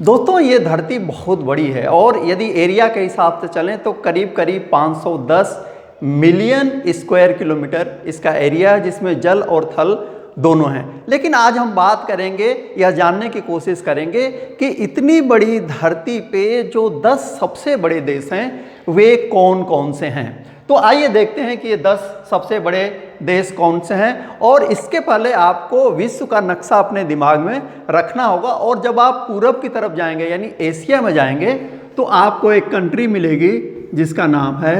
दोस्तों ये धरती बहुत बड़ी है और यदि एरिया के हिसाब से चलें तो करीब करीब 510 मिलियन स्क्वायर किलोमीटर इसका एरिया है, जिसमें जल और थल दोनों हैं। लेकिन आज हम बात करेंगे या जानने की कोशिश करेंगे कि इतनी बड़ी धरती पे जो 10 सबसे बड़े देश हैं वे कौन कौन से हैं। तो आइए देखते हैं कि ये 10 सबसे बड़े देश कौन से हैं। और इसके पहले आपको विश्व का नक्शा अपने दिमाग में रखना होगा। और जब आप पूरब की तरफ जाएंगे यानी एशिया में जाएंगे तो आपको एक कंट्री मिलेगी जिसका नाम है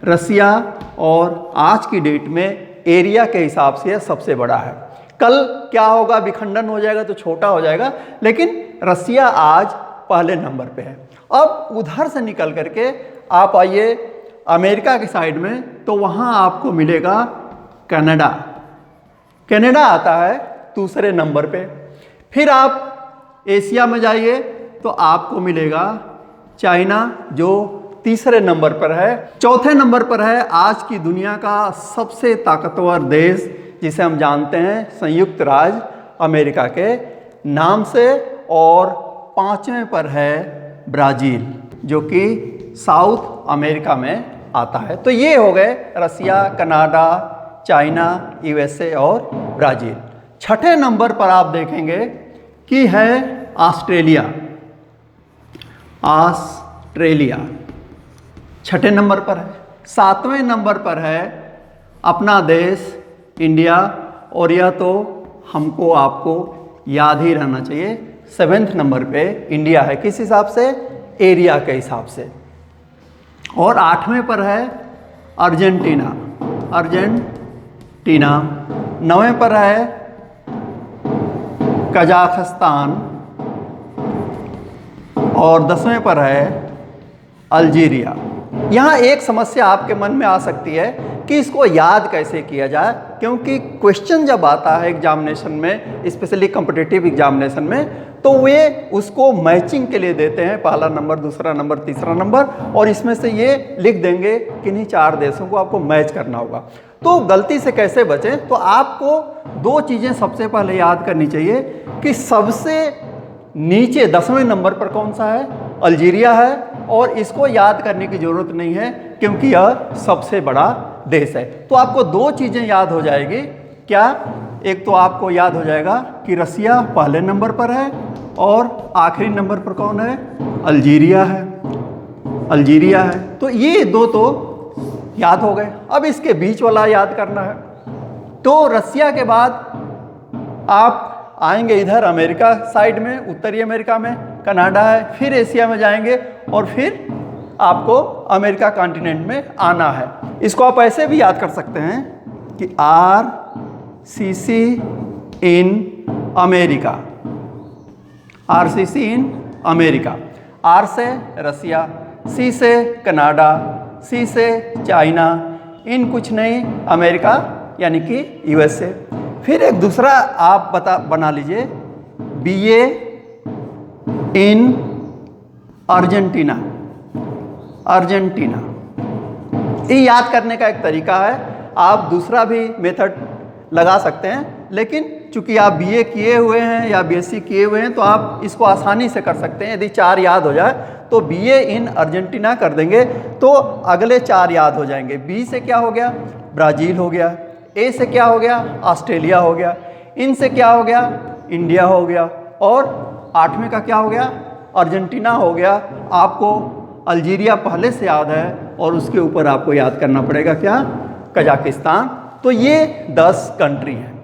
रसिया, और आज की डेट में एरिया के हिसाब से सबसे बड़ा है। कल क्या होगा, विखंडन हो जाएगा तो छोटा हो जाएगा, लेकिन रसिया आज पहले नंबर पे है। अब उधर से निकल करके आप आइए अमेरिका के साइड में, तो वहाँ आपको मिलेगा कनाडा। कनाडा आता है दूसरे नंबर पे। फिर आप एशिया में जाइए तो आपको मिलेगा चाइना जो तीसरे नंबर पर है। चौथे नंबर पर है आज की दुनिया का सबसे ताकतवर देश जिसे हम जानते हैं संयुक्त राज्य अमेरिका के नाम से, और पांचवें पर है ब्राज़ील जो कि साउथ अमेरिका में आता है। तो ये हो गए रसिया, कनाडा, चाइना, यूएसए और ब्राज़ील। छठे नंबर पर आप देखेंगे कि है ऑस्ट्रेलिया। ऑस्ट्रेलिया छठे नंबर पर है। सातवें नंबर पर है अपना देश इंडिया, और यह तो हमको आपको याद ही रहना चाहिए। 7वें नंबर पे इंडिया है, किस हिसाब से, एरिया के हिसाब से। और 8वें पर है अर्जेंटीना। अर्जेंटीना 9वें पर है कजाकिस्तान, और 10वें पर है अल्जीरिया। यहाँ एक समस्या आपके मन में आ सकती है कि इसको याद कैसे किया जाए, क्योंकि क्वेश्चन जब आता है एग्जामिनेशन में, स्पेशली कॉम्पिटिटिव एग्जामिनेशन में, तो वे उसको मैचिंग के लिए देते हैं, पहला नंबर, दूसरा नंबर, तीसरा नंबर, और इसमें से ये लिख देंगे किन्हीं 4 देशों को आपको मैच करना होगा। तो गलती से कैसे बचें, तो आपको 2 चीज़ें सबसे पहले याद करनी चाहिए कि सबसे नीचे 10वें नंबर पर कौन सा है, अल्जीरिया है, और इसको याद करने की ज़रूरत नहीं है क्योंकि यह सबसे बड़ा देश है। तो आपको 2 चीज़ें याद हो जाएगी। क्या, एक तो आपको याद हो जाएगा कि रसिया पहले नंबर पर है, और आखिरी नंबर पर कौन है, अल्जीरिया है। अल्जीरिया है। तो ये 2 तो याद हो गए। अब इसके बीच वाला याद करना है। तो रसिया के बाद आप आएंगे इधर अमेरिका साइड में, उत्तरी अमेरिका में कनाडा है, फिर एशिया में जाएंगे, और फिर आपको अमेरिका कॉन्टिनेंट में आना है। इसको आप ऐसे भी याद कर सकते हैं कि RCC in America. RCC in America. R से रसिया, C से कनाडा, C से चाइना, इन कुछ नहीं अमेरिका यानी कि USA। फिर एक दूसरा आप बना लीजिए BA इन अर्जेंटीना। अर्जेंटीना ये याद करने का एक तरीका है। आप दूसरा भी मेथड लगा सकते हैं, लेकिन चूंकि आप BA किए हुए हैं या BSc किए हुए हैं तो आप इसको आसानी से कर सकते हैं। यदि 4 याद हो जाए तो BA इन अर्जेंटीना कर देंगे तो अगले 4 याद हो जाएंगे। B से क्या हो गया, ब्राज़ील हो गया। A से क्या हो गया, ऑस्ट्रेलिया हो गया। इन से क्या हो गया, इंडिया हो गया। और 8वें का क्या हो गया, अर्जेंटीना हो गया। आपको अल्जीरिया पहले से याद है, और उसके ऊपर आपको याद करना पड़ेगा क्या, कजाकिस्तान। तो ये 10 कंट्री हैं।